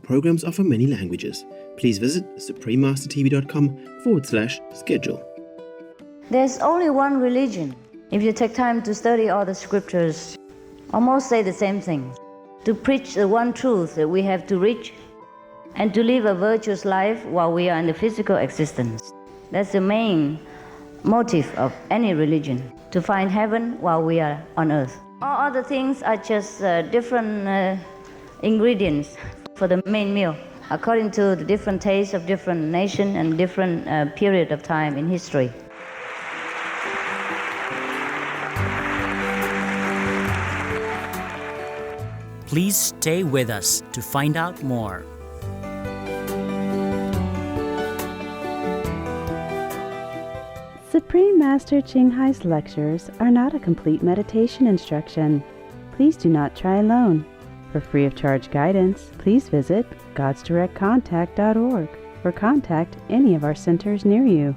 programs offer many languages. Please visit suprememastertv.com/schedule. There's only one religion. If you take time to study all the scriptures, almost say the same thing. To preach the one truth that we have to reach and to live a virtuous life while we are in the physical existence. That's the main motive of any religion, to find heaven while we are on earth. All other things are just different ingredients for the main meal, according to the different tastes of different nations and different period of time in history. Please stay with us to find out more. Supreme Master Ching Hai's lectures are not a complete meditation instruction. Please do not try alone. For free of charge guidance, please visit godsdirectcontact.org or contact any of our centers near you.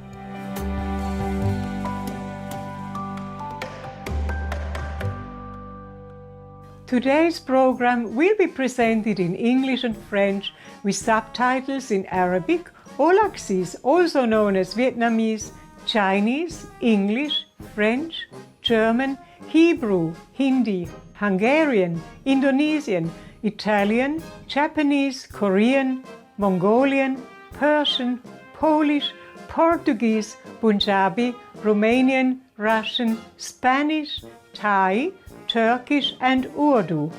Today's program will be presented in English and French with subtitles in Arabic or Laxis, also known as Vietnamese, Chinese, English, French, German, Hebrew, Hindi, Hungarian, Indonesian, Italian, Japanese, Korean, Mongolian, Persian, Polish, Portuguese, Punjabi, Romanian, Russian, Spanish, Thai, Turkish and Urdu.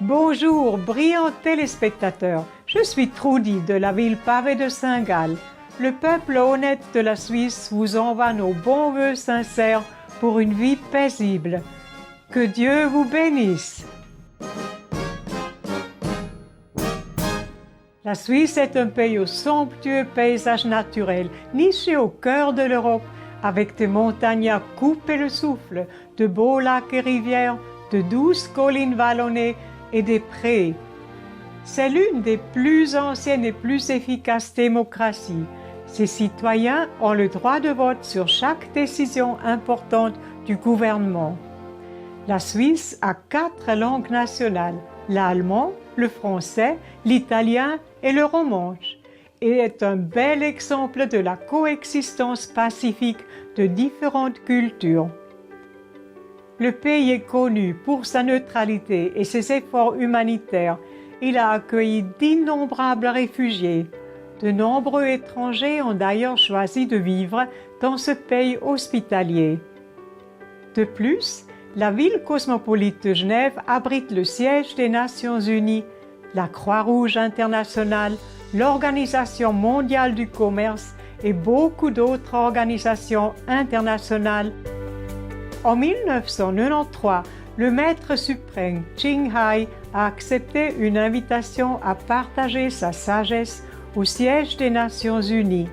Bonjour, brillants téléspectateurs. Je suis Trudy de la ville pavée de Saint-Gall. Le peuple honnête de la Suisse vous envoie nos bons vœux sincères pour une vie paisible. Que Dieu vous bénisse. La Suisse est un pays aux somptueux paysages naturels, niché au cœur de l'Europe, avec des montagnes à couper le souffle, de beaux lacs et rivières, de douces collines vallonnées et des prés. C'est l'une des plus anciennes et plus efficaces démocraties. Ses citoyens ont le droit de vote sur chaque décision importante du gouvernement. La Suisse a 4 langues nationales, l'allemand, le français, l'italien et le romanche, et est un bel exemple de la coexistence pacifique de différentes cultures. Le pays est connu pour sa neutralité et ses efforts humanitaires. Il a accueilli d'innombrables réfugiés. De nombreux étrangers ont d'ailleurs choisi de vivre dans ce pays hospitalier. De plus, la ville cosmopolite de Genève abrite le siège des Nations Unies, la Croix-Rouge internationale, l'Organisation mondiale du commerce et beaucoup d'autres organisations internationales. En 1993, le maître suprême Ching Hai a accepté une invitation à partager sa sagesse au siège des Nations Unies.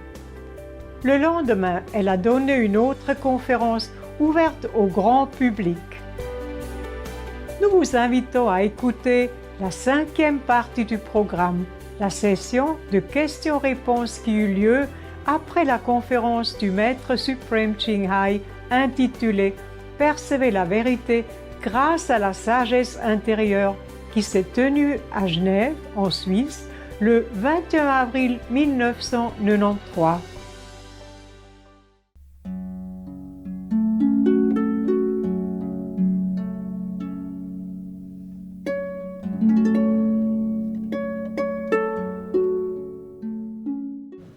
Le lendemain, elle a donné une autre conférence ouverte au grand public. Nous vous invitons à écouter la 5e partie du programme, la session de questions-réponses qui eut lieu après la conférence du maître suprême Ching Hai intitulée « Percevez la vérité grâce à la sagesse intérieure » qui s'est tenue à Genève, en Suisse, le 21 avril 1993.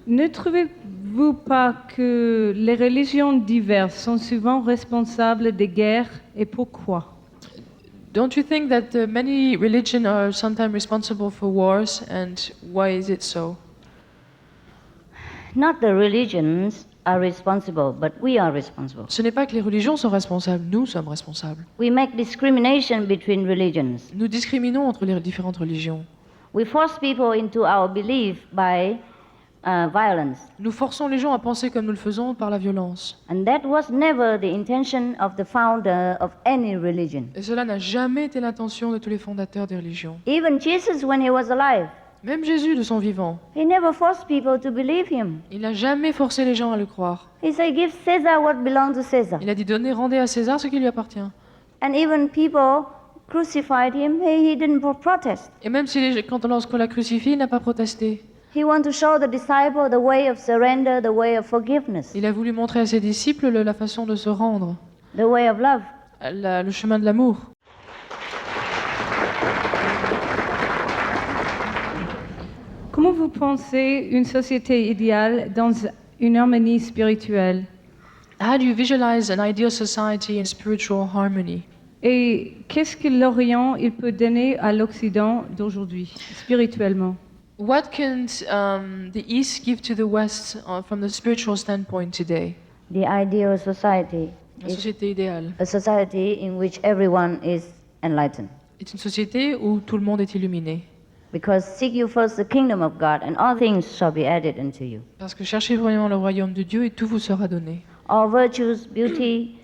Ne trouvez-vous pas que les religions diverses sont souvent responsables des guerres et pourquoi? Don't you think that many religions are sometimes responsible for wars, and why is it so? Not the religions are responsible, but we are responsible. Ce n'est pas que les religions sont responsables, nous sommes responsables. We make discrimination between religions. Nous discriminons entre les différentes religions. We force people into our belief by violence. Nous forçons les gens à penser comme nous le faisons par la violence. And that was never the intention of the founder of any religion. Et cela n'a jamais été l'intention de tous les fondateurs des religions. Even Jesus, when he was alive, Même Jésus de son vivant, he never forced people to believe him. il n'a jamais forcé les gens à le croire. He said, give Caesar what belongs to Caesar. Il a dit, donnez, rendez à César ce qui lui appartient. And even people crucified him, he didn't protest. Et même si lorsqu'on l'a crucifié, il n'a pas protesté. He wanted to show the disciple the way of surrender, the way of forgiveness, Il a voulu montrer à ses disciples la façon de se rendre, the way of love. le chemin de l'amour. Comment vous pensez une société idéale dans une harmonie spirituelle? How do you visualize an ideal society in spiritual harmony? Et qu'est-ce que l'Orient il peut donner à l'Occident d'aujourd'hui, spirituellement? What can the East give to the West from the spiritual standpoint today? The ideal society La is société idéale a society in which everyone is enlightened. est une société où tout le monde est illuminé. Because seek you first the kingdom of God, and all things shall be added unto you. Parce que cherchez vraiment le royaume de Dieu et tout vous sera donné. All virtues, beauty,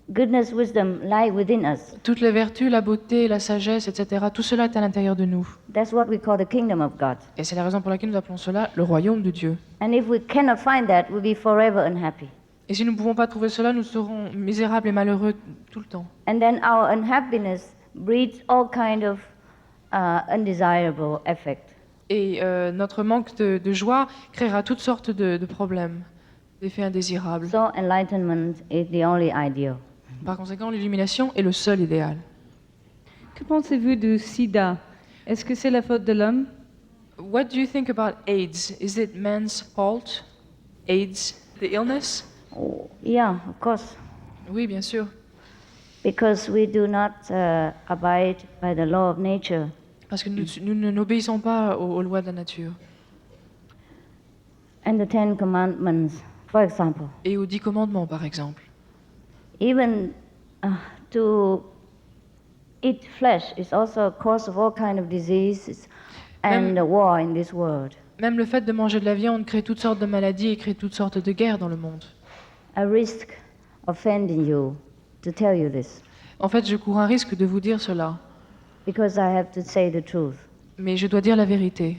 goodness, wisdom lie within us. Toutes les vertus, la beauté, la sagesse, etc., tout cela est à l'intérieur de nous. That's what we call the kingdom of God. Et c'est la raison pour laquelle nous appelons cela le royaume de Dieu. And if we cannot find that, we'll be forever unhappy. Et si nous ne pouvons pas trouver cela, nous serons misérables et malheureux tout le temps. And then our unhappiness breeds all kind of undesirable effect. Et notre manque de joie créera toutes sortes de problèmes, d'effets indésirables. So enlightenment is the only ideal. Par conséquent, l'illumination est le seul idéal. Que pensez-vous du sida? Est-ce que c'est la faute de l'homme? What do you think about AIDS? Is it man's fault? AIDS, the illness? Oh, yeah, of course. Oui, bien sûr. Because we do not abide by the law of nature. Parce que nous n'obéissons pas aux lois de la nature. And the Ten Commandments, for example. Et aux 10 commandements, par exemple. Even to eat flesh is also a cause of all kind of diseases and war in this world. Même le fait de manger de la viande crée toutes sortes de maladies et crée toutes sortes de guerres dans le monde. I risk offending you to tell you this, En fait, je cours un risque de vous dire cela, because I have to say the truth. mais je dois dire la vérité.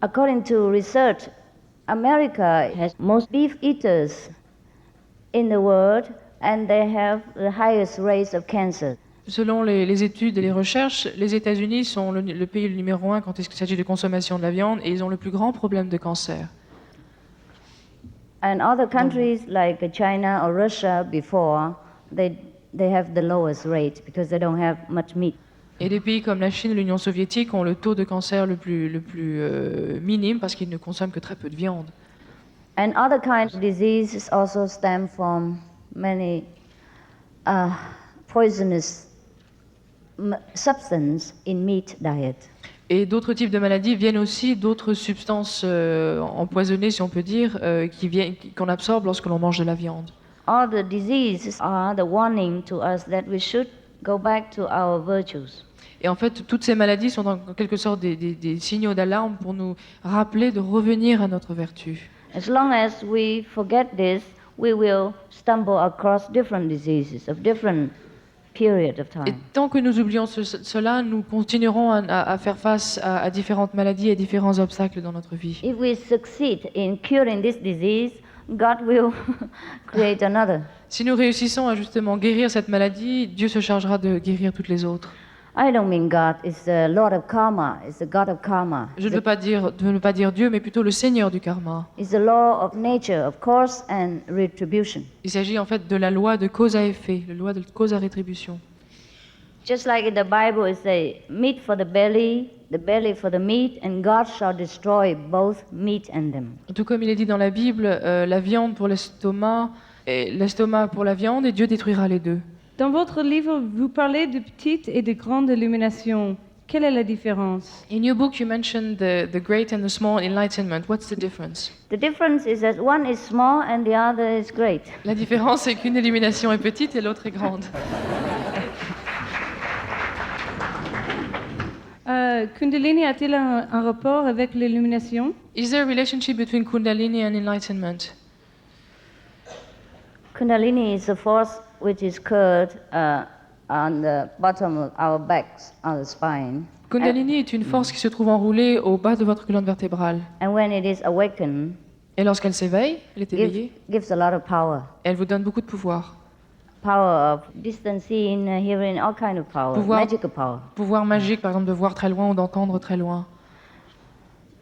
According to research, America has most beef eaters in the world, and they have the highest rates of cancer. Selon les études et les recherches, les États-Unis sont le pays numéro 1 quand il s'agit de consommation de la viande et ils ont le plus grand problème de cancer. And other countries like China or Russia before, they have the lowest rate because they don't have much meat. Et des pays comme la Chine et l'Union soviétique ont le taux de cancer le plus minime parce qu'ils ne consomment que très peu de viande. And other kinds of diseases also stem from many poisonous substances in meat diet. Et d'autres types de maladies viennent aussi d'autres substances empoisonnées, si on peut dire, qu'on absorbe lorsque l'on mange de la viande. All the diseases are the warning to us that we should go back to our virtues. Et en fait, toutes ces maladies sont en quelque sorte des signaux d'alarme pour nous rappeler de revenir à notre vertu. As long as we forget this, we will stumble across different diseases of different period of Et time. tant que nous oublions cela, nous continuerons à faire face à différentes maladies et différents obstacles dans notre vie. If we succeed in curing this disease, God will create another. Si nous réussissons à justement guérir cette maladie, Dieu se chargera de guérir toutes les autres. I don't mean God is the Lord of karma, is the God of karma. Je ne veux pas dire Dieu, mais plutôt le Seigneur du karma. It's the law of nature, of course, and retribution. Il s'agit en fait de la loi de cause à effet, la loi de cause à rétribution. Just like in the Bible, it says, meat for the belly for the meat, and God shall destroy both meat and them. Tout comme il est dit dans la Bible, la viande pour l'estomac, et l'estomac pour la viande, et Dieu détruira les deux. Dans votre livre, vous parlez de petite et de grande illumination. Quelle est la différence? In your book, you mentioned the great and the small enlightenment. What's the difference? The difference is that one is small and the other is great. La différence, c'est qu'une illumination est petite et l'autre est grande. Kundalini a-t-il un rapport avec l'illumination? Is there a relationship between Kundalini and enlightenment? Kundalini is a force which is curled on the bottom of our backs, on the spine. Kundalini est une force qui se trouve enroulée au bas de votre colonne vertébrale. And when it is awakened, Et lorsqu'elle s'éveille, elle est éveillée, gives a lot of power. elle vous donne beaucoup de pouvoir. power of distant seeing, hearing, all kind of power, Pouvoir- magical power. Pouvoir magique, par exemple, de voir très loin ou d'entendre très loin.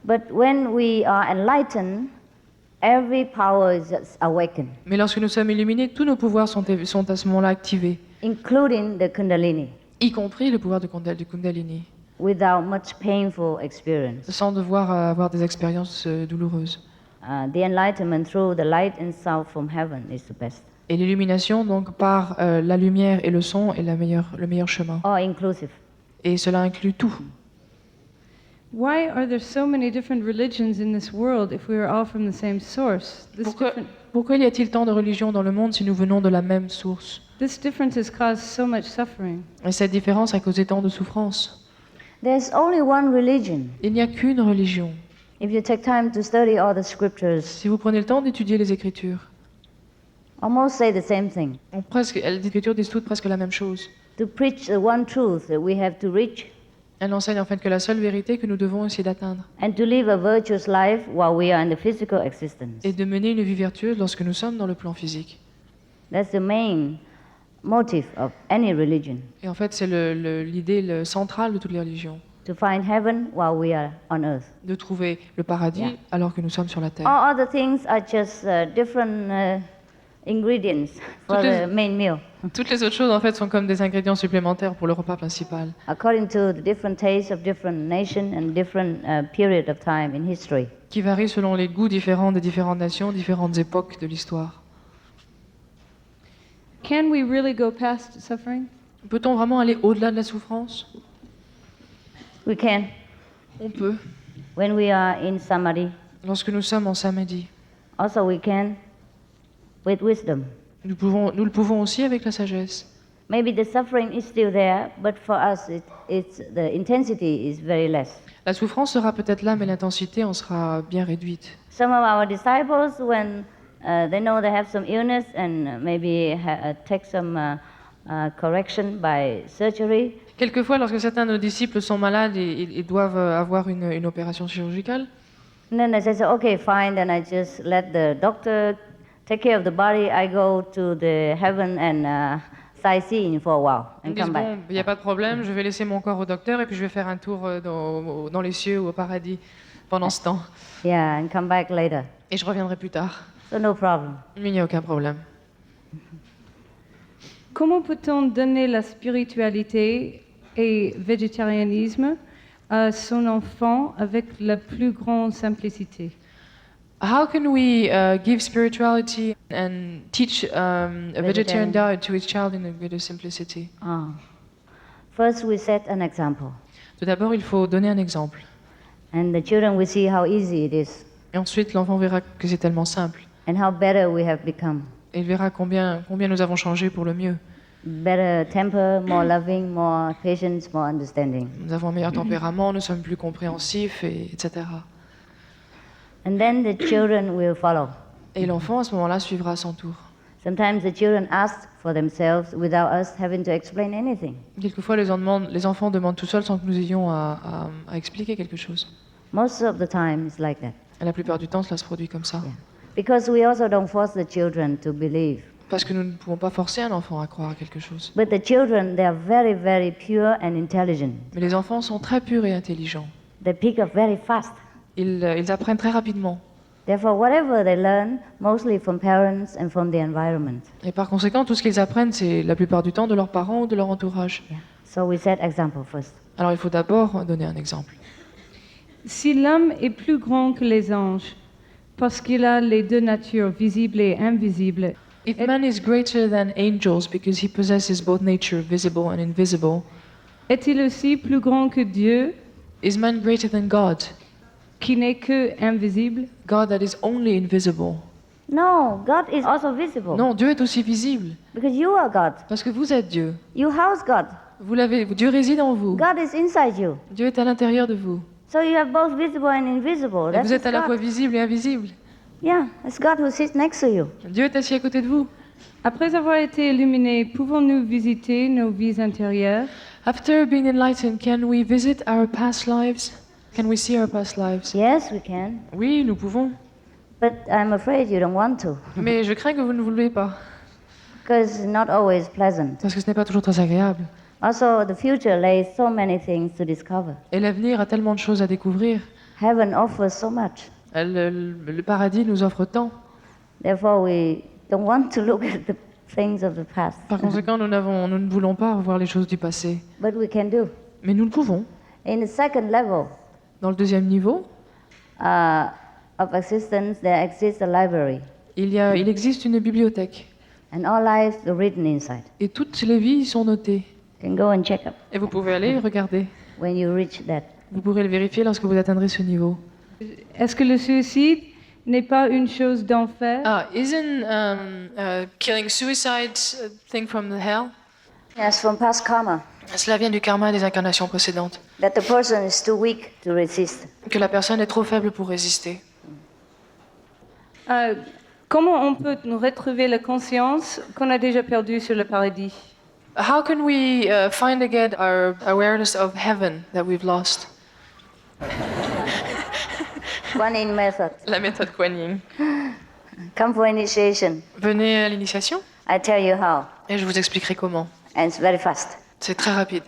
But when we are enlightened, every power is awakened, Mais lorsque nous sommes illuminés, tous nos pouvoirs sont à ce moment-là activés, including the Kundalini, y compris le pouvoir du Kundalini, without much painful experience. sans devoir avoir des expériences douloureuses. The enlightenment through the light and sound from heaven is the best, Et l'illumination, donc, par la lumière et le son, est le meilleur chemin. all inclusive. Et cela inclut tout. Why are there so many different religions in this world if we are all from the same source? Pourquoi y a-t-il tant de religions dans le monde si nous venons de la même source? This difference has caused so much suffering. Et cette différence a causé tant de souffrance. There's only one religion. Il n'y a qu'une religion. If you take time to study all the scriptures, Si vous prenez le temps d'étudier les Écritures, almost say the same thing. les Écritures disent toutes presque la même chose. To preach the one truth that we have to reach Elles enseignent en fait que la seule vérité que nous devons essayer d'atteindre and to live a virtuous life while we are in the physical existence. est de mener une vie vertueuse lorsque nous sommes dans le plan physique. That's the main motive of any religion, Et en fait, c'est l'idée centrale de toutes les religions, to find heaven while we are on earth. de trouver le paradis Yeah. alors que nous sommes sur la terre. All other things are just different ingredients for Toutes les- the main meal, Toutes les autres choses, en fait, sont comme des ingrédients supplémentaires pour le repas principal, according to the different tastes of different nations and different period of time in history. qui varient selon les goûts différents des différentes nations, différentes époques de l'histoire. Can we really go past suffering? Peut-on vraiment aller au-delà de la souffrance? We can, On peut. when we are in samadhi. Lorsque nous sommes en samadhi, Also, we can with wisdom. nous le pouvons aussi avec la sagesse. Maybe the suffering is still there, but for us, the intensity is very less. La souffrance sera peut-être là, mais l'intensité en sera bien réduite. Some of our disciples, when they know they have some illness and maybe take some correction by surgery, Quelquefois, lorsque certains de nos disciples sont malades et doivent avoir une opération chirurgicale, and then they say, okay, fine, then I just let the doctor take care of the body. I go to the heaven and sightseeing for a while ils and disent come back. bon, il n'y a pas de problème, je vais laisser mon corps au docteur et puis je vais faire un tour dans les cieux ou au paradis pendant ce temps. Yeah, and come back later. Et je reviendrai plus tard. So no problem. Mais il n'y a aucun problème. Comment peut-on donner la spiritualité et végétarianisme à son enfant avec la plus grande simplicité? How can we give spirituality and teach a vegetarian diet to his child in a greater simplicity? First, we set an example, Tout d'abord, il faut donner un exemple. and the children will see how easy it is Et ensuite, l'enfant verra que c'est tellement simple. and how better we have become. Et il verra combien nous avons changé pour le mieux. Better temper, more loving, more patience, more understanding. Nous avons un meilleur tempérament, nous sommes plus compréhensifs, etc. And then the children will follow. Et l'enfant, à ce moment-là, suivra à son tour. Sometimes the children ask for themselves without us having to explain anything. Quelquefois, les enfants demandent tout seuls sans que nous ayons à expliquer quelque chose. Most of the time, it's like that. Et la plupart du temps, cela se produit comme ça. Yeah. Because we also don't force the children to believe. Parce que nous ne pouvons pas forcer un enfant à croire à quelque chose. But the children, they are very, very pure and intelligent. Mais les enfants sont très purs et intelligents. They pick up very fast. Ils apprennent très rapidement. Therefore, whatever they learn, mostly from parents and from the environment. Et par conséquent, tout ce qu'ils apprennent, c'est la plupart du temps de leurs parents ou de leur entourage. Yeah. So we set example first. Alors il faut d'abord donner un exemple. Si l'homme est plus grand que les anges, parce qu'il a les deux natures, visibles et invisibles, If man is greater than angels because he possesses both nature, visible and invisible, est-il aussi plus grand que Dieu, is man greater than God? qui n'est que invisible? God that is only invisible. No, God is also visible. Non, Dieu est aussi visible. Because you are God. Parce que vous êtes Dieu. You house God. Dieu réside en vous. God is inside you. Dieu est à l'intérieur de vous. So you have both visible and invisible. Et That's vous êtes à la God. fois visible et invisible. Yeah, it's God who sits next to you. Dieu est assis à côté de vous. Après avoir été illuminés, pouvons-nous visiter nos vies intérieures? After being enlightened, can we visit our past lives? Can we see our past lives? Yes, we can. Oui, nous pouvons. But I'm afraid you don't want to. Mais je crains que vous ne voulez pas. because it's not always pleasant. parce que ce n'est pas toujours très agréable. Also, the future lays so many things to discover. Et l'avenir a tellement de choses à découvrir. Heaven offers so much. Le paradis nous offre tant. Therefore, we don't want to look at the things of the past. Par conséquent, nous ne voulons pas revoir les choses du passé. But we can do. Mais nous le pouvons. In the second level Dans le deuxième niveau, of existence, there exists a library. il existe une bibliothèque. And all lives are written inside. Et toutes les vies y sont notées. You can go and check up Et vous pouvez aller regarder. when you reach that. Vous pourrez le vérifier lorsque vous atteindrez ce niveau. Est-ce que le suicide n'est pas une chose d'enfer? Isn't killing suicide a thing from the hell? Yes, from past karma, Cela vient du karma des incarnations précédentes. that the person is too weak to resist. Que la personne est trop faible pour résister. Comment on peut nous retrouver la conscience qu'on a déjà perdue sur le paradis? How can we find again our awareness of heaven that we've lost? Kuan Yin method. La méthode Kuan Yin. Come for initiation. Venez à l'initiation I tell you how. et je vous expliquerai comment. And it's very fast. C'est très rapide.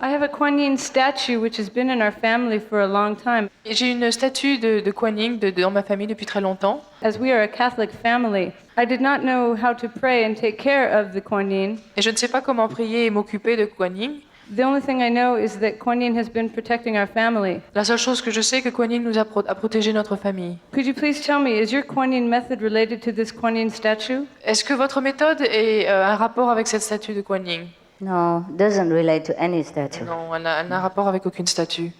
I have a Kuan Yin statue which has been in our family for a long time. Et j'ai une statue de Kuan Yin dans ma famille depuis très longtemps. As we are a Catholic family, I did not know how to pray and take care of the Kuan Yin. Et je ne sais pas comment prier et m'occuper de Kuan Yin. The only thing I know is that Kuan Yin has been protecting our family. La seule chose que je sais, que Kuan Yin nous a protégé notre famille. Could you please tell me, is your Kuan Yin method related to this Kuan Yin statue? Est-ce que votre méthode est un rapport avec cette statue de Kuan Yin? No, doesn't relate to any statue. Non, elle n'a un rapport avec aucune statue.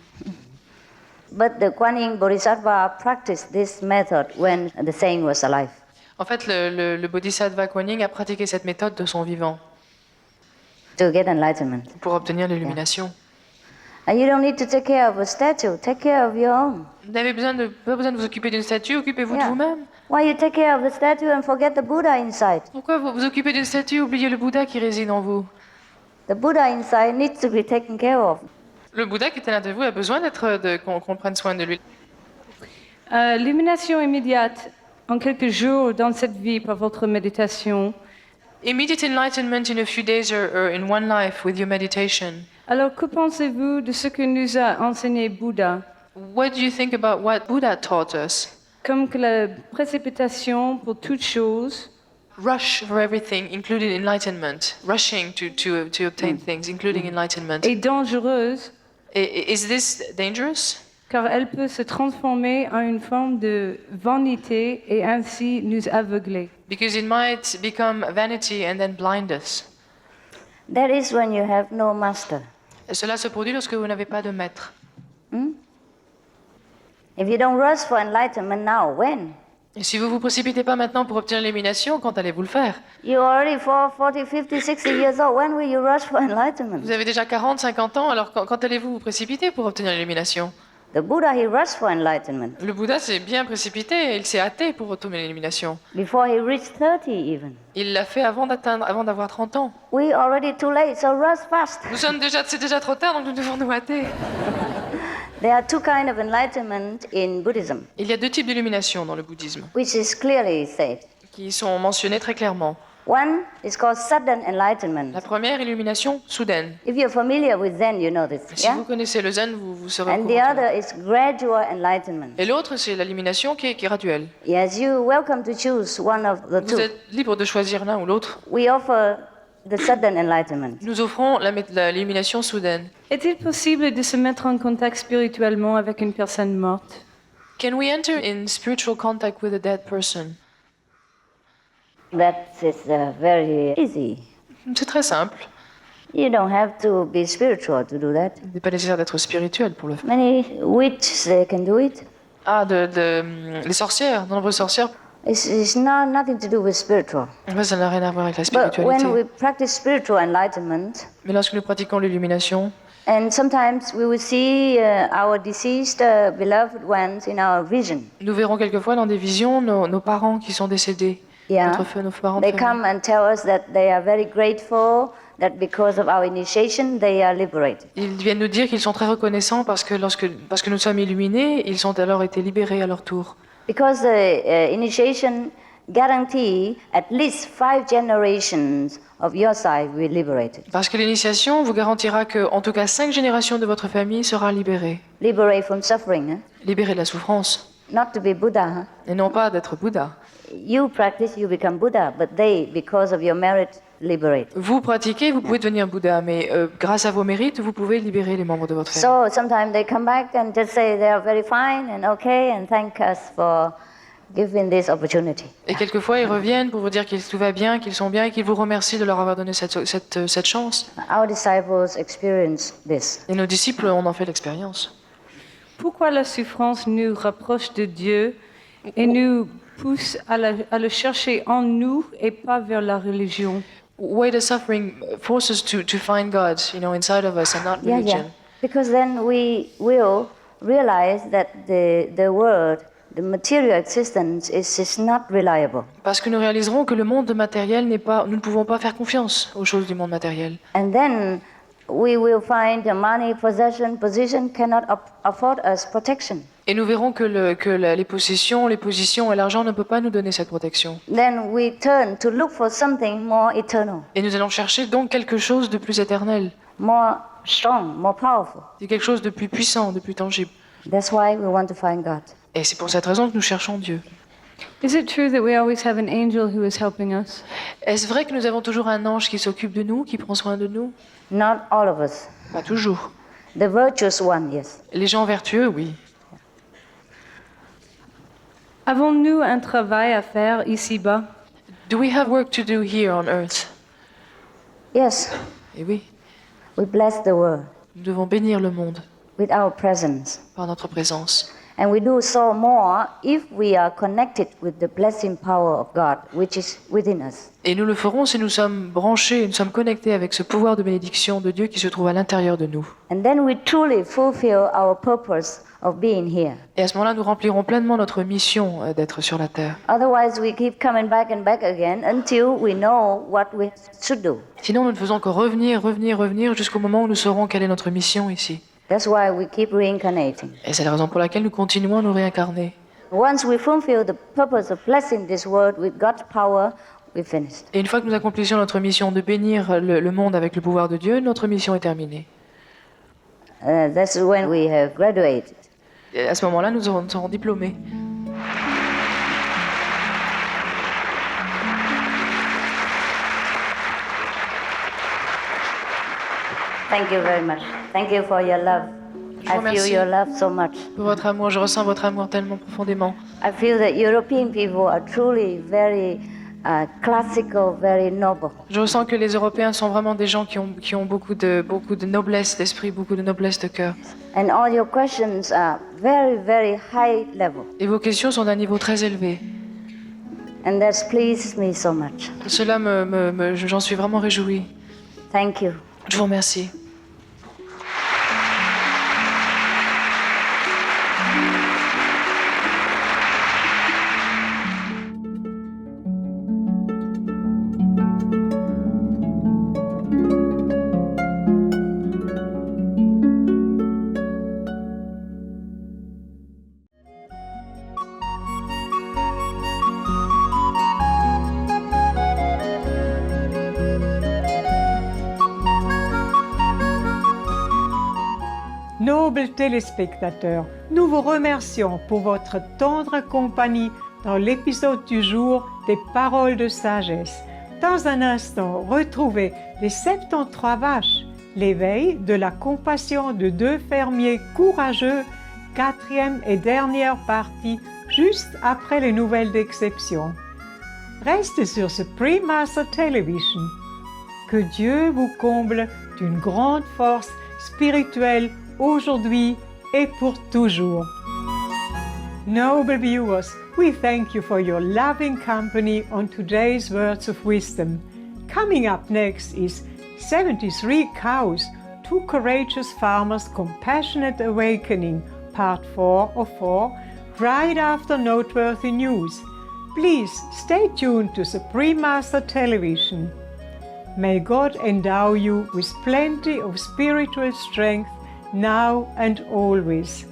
But the Kuan Yin Bodhisattva practiced this method when the saint was alive. En fait, le Bodhisattva Kuan Yin a pratiqué cette méthode de son vivant To get enlightenment. pour obtenir l'illumination. And you don't need to take care of a statue, take care of your own. Vous n'avez pas besoin de vous occuper d'une statue, occupez-vous Yeah. de vous-même. Why you take care of the statue and forget the Buddha inside? Pourquoi vous vous occupez d'une statue, oubliez le Bouddha qui réside en vous? The Buddha inside needs to be taken care of. Le Bouddha qui est à l'intérieur de vous a besoin qu'on prenne soin de lui. L'illumination immédiate en quelques jours dans cette vie par votre méditation. Immediate enlightenment in a few days or in one life with your meditation. Alors, que pensez-vous de ce que nous a enseigné Bouddha? What do you think about what Buddha taught us? Comme que la précipitation pour toute chose Rush for everything, including enlightenment. Rushing to obtain things, including enlightenment. est dangereuse Is this dangerous? car elle peut se transformer en une forme de vanité et ainsi nous aveugler. Because it might become vanity and then blind us. That is when you have no master. Et cela se produit lorsque vous n'avez pas de maître. If you don't rush for enlightenment now, when? Et si vous vous précipitez pas maintenant pour obtenir l'illumination, quand allez-vous le faire? You're already 40, 50, 60 years old. When will you rush for enlightenment? Vous avez déjà 40, 50 ans, alors quand allez-vous vous précipiter pour obtenir l'illumination? The Buddha, he rushed for enlightenment Le Bouddha s'est bien précipité, il s'est hâté pour obtenir l'illumination. before he reached 30 even. Il l'a fait avant d'avoir 30 ans. We already too late, so rush fast. C'est déjà trop tard, donc nous devons nous hâter. There are two kinds of enlightenment in Buddhism, Il y a deux types d'illumination dans le bouddhisme, which is clearly said. qui sont mentionnés très clairement. One is called sudden enlightenment. La première, illumination soudaine. If you're familiar with Zen, you know this. Si Yeah? vous connaissez le zen, vous serez au And the courant. other is gradual enlightenment. Et l'autre, c'est l'illumination qui est graduelle. Yes, you're welcome to choose one of the Vous two. êtes libre de choisir l'un ou l'autre. We offer the sudden enlightenment. Nous offrons l'illumination soudaine. Est-il possible de se mettre en contact spirituellement avec une personne morte? Can we enter in spiritual contact with a dead person? That is very easy. C'est très simple. You don't have to be spiritual to do that. Il n'est pas nécessaire d'être spirituel pour le faire. Many witches, they can do it. Les sorcières, de nombreuses sorcières, It's nothing to do with spiritual. ça n'a rien à voir avec la But spiritualité. when we practice spiritual enlightenment, Mais lorsque nous pratiquons l'illumination, and sometimes we will see our deceased beloved ones in our vision. nous verrons quelquefois dans des visions nos parents qui sont décédés. Yeah. Nos parents de They famille. come and tell us that they are very grateful that because of our initiation they are liberated. Ils viennent nous dire qu'ils sont très reconnaissants parce que parce que nous sommes illuminés, ils ont alors été libérés à leur tour. Because the initiation guarantee at least 5 generations of your side will be liberated. Parce que l'initiation vous garantira que, en tout cas, 5 générations de votre famille sera libérée. Liberate from suffering, huh? Libérée de la souffrance. Not to be Buddha. Huh? Et non pas d'être Bouddha. You practice, you become Buddha, but they, because of your merit, liberate. Vous pratiquez, vous pouvez devenir Bouddha, mais grâce à vos mérites, vous pouvez libérer les membres de votre famille. So sometimes they come back and just say they are very fine and okay and thank us for giving this opportunity. Et quelquefois, ils reviennent pour vous dire que tout va bien, qu'ils sont bien et qu'ils vous remercient de leur avoir donné cette chance. Our disciples experience this. Et nos disciples en ont fait l'expérience. Pourquoi la souffrance nous rapproche de Dieu et nous pousse à le chercher en nous et pas vers la religion? Why the suffering forces us to find God, inside of us and not religion? Because then we will realize that the world, the material existence is not reliable. Parce que nous réaliserons que le monde matériel nous ne pouvons pas faire confiance aux choses du monde matériel. And then we will find the money, possession, position cannot afford us protection. Et nous verrons que les possessions, les positions et l'argent ne peuvent pas nous donner cette protection. Then we turn to look for something more eternal. Et nous allons chercher donc quelque chose de plus éternel. More strong, more powerful. C'est quelque chose de plus puissant, de plus tangible. That's why we want to find God. Et c'est pour cette raison que nous cherchons Dieu. Is it true that we always have an angel who is helping us? Est-ce vrai que nous avons toujours un ange qui s'occupe de nous, qui prend soin de nous? Not all of us. Pas toujours. The virtuous one, yes. Les gens vertueux, oui. Avons-nous un travail à faire ici-bas? Do we have work to do here on earth? Yes, Eh oui, we bless the world nous devons bénir le monde with our presence. par notre présence. And we do so more if we are connected with the blessing power of God, which is within us. Et nous le ferons si nous sommes branchés, nous sommes connectés avec ce pouvoir de bénédiction de Dieu qui se trouve à l'intérieur de nous. And then we truly fulfill our purpose of being here. Et à ce moment-là, nous remplirons pleinement notre mission d'être sur la terre. Otherwise, we keep coming back and back again until we know what we should do. Sinon, nous ne faisons que revenir jusqu'au moment où nous saurons quelle est notre mission ici. That's why we keep reincarnating. Et c'est la raison pour laquelle nous continuons à nous réincarner. Once we fulfill the purpose of blessing this world with God's power, we finished. Et une fois que nous accomplissions notre mission de bénir le monde avec le pouvoir de Dieu, notre mission est terminée. That's when we have graduated. Et à ce moment-là, nous serons diplômés. Thank you very much. Thank you for your love. Je vous I feel remercie your love so much. pour votre amour. Je ressens votre amour tellement profondément. I feel that European people are truly very classical, very noble. Je ressens que les Européens sont vraiment des gens qui ont beaucoup de noblesse d'esprit, beaucoup de noblesse de cœur. And all your questions are very, very high level. Et vos questions sont d'un niveau très élevé. And that's pleased me so much. Cela j'en suis vraiment réjouie. Thank you. Je vous remercie. Nobles téléspectateurs, nous vous remercions pour votre tendre compagnie dans l'épisode du jour des Paroles de sagesse. Dans un instant, retrouvez les 73 vaches, l'éveil de la compassion de 2 fermiers courageux, 4e et dernière partie, juste après les nouvelles d'exception. Restez sur Supreme Master Television. Que Dieu vous comble d'une grande force spirituelle aujourd'hui et pour toujours. Noble viewers, we thank you for your loving company on today's Words of Wisdom. Coming up next is 73 Cows, 2 Courageous Farmers' Compassionate Awakening, Part 4 of 4, right after Noteworthy News. Please stay tuned to Supreme Master Television. May God endow you with plenty of spiritual strength now and always.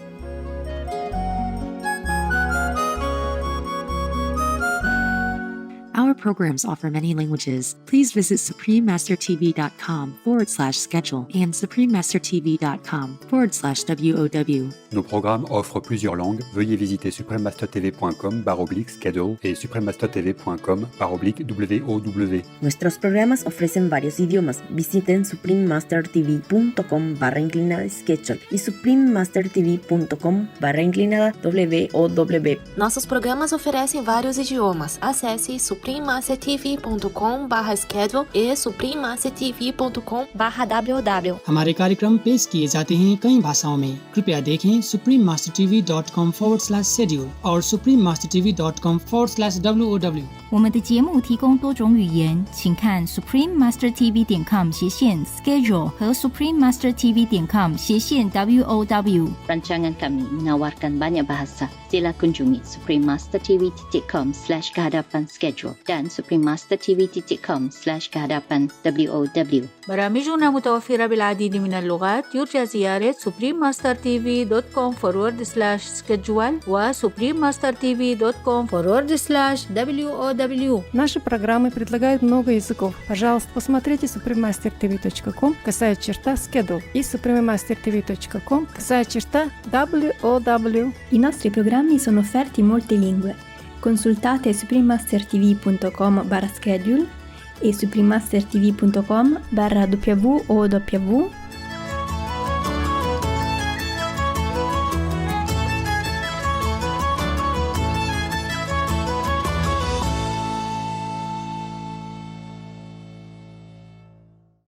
programs offer many languages. Please visit suprememastertv.com/schedule and suprememastertv.com/WOW. Nos programmes offrent plusieurs langues. Veuillez visiter suprememastertv.com/Oblix schedule et suprememastertv.com/WOW. Nuestros programas ofrecen varios idiomas. Visiten suprememastertv.com/schedule y suprememastertv.com/WOW. Nossos programas oferecem vários idiomas. Acesse suprememastertv.com/schedule e suprememastertv.com/WOW. हमारे कार्यक्रम पेश किए जाते हैं कई भाषाओं में। कृपया देखें suprememastertv.com/schedule और suprememastertv.com/WOW。我们的节目提供多种语言，请看 suprememastertv.com/schedule 和 suprememastertv.com/WOW。 Rancangan kami menawarkan banyak bahasa. Sila kunjungi suprememastertv.com/kehadapan-schedule dan suprememastertv.com/kehadapan-WOW. برامجنا متوفرة بالعديد من اللغات. يرجى زيارة suprememastertv.com/schedule و suprememastertv.com/WOW. Наши программы предлагают много языков. Пожалуйста, посмотрите suprememastertv.com/schedule и suprememastertv.com/WOW. I nostri programmi sono offerti in molte lingue. Consultate suprememastertv.com/schedule e suprememastertv.com/WOW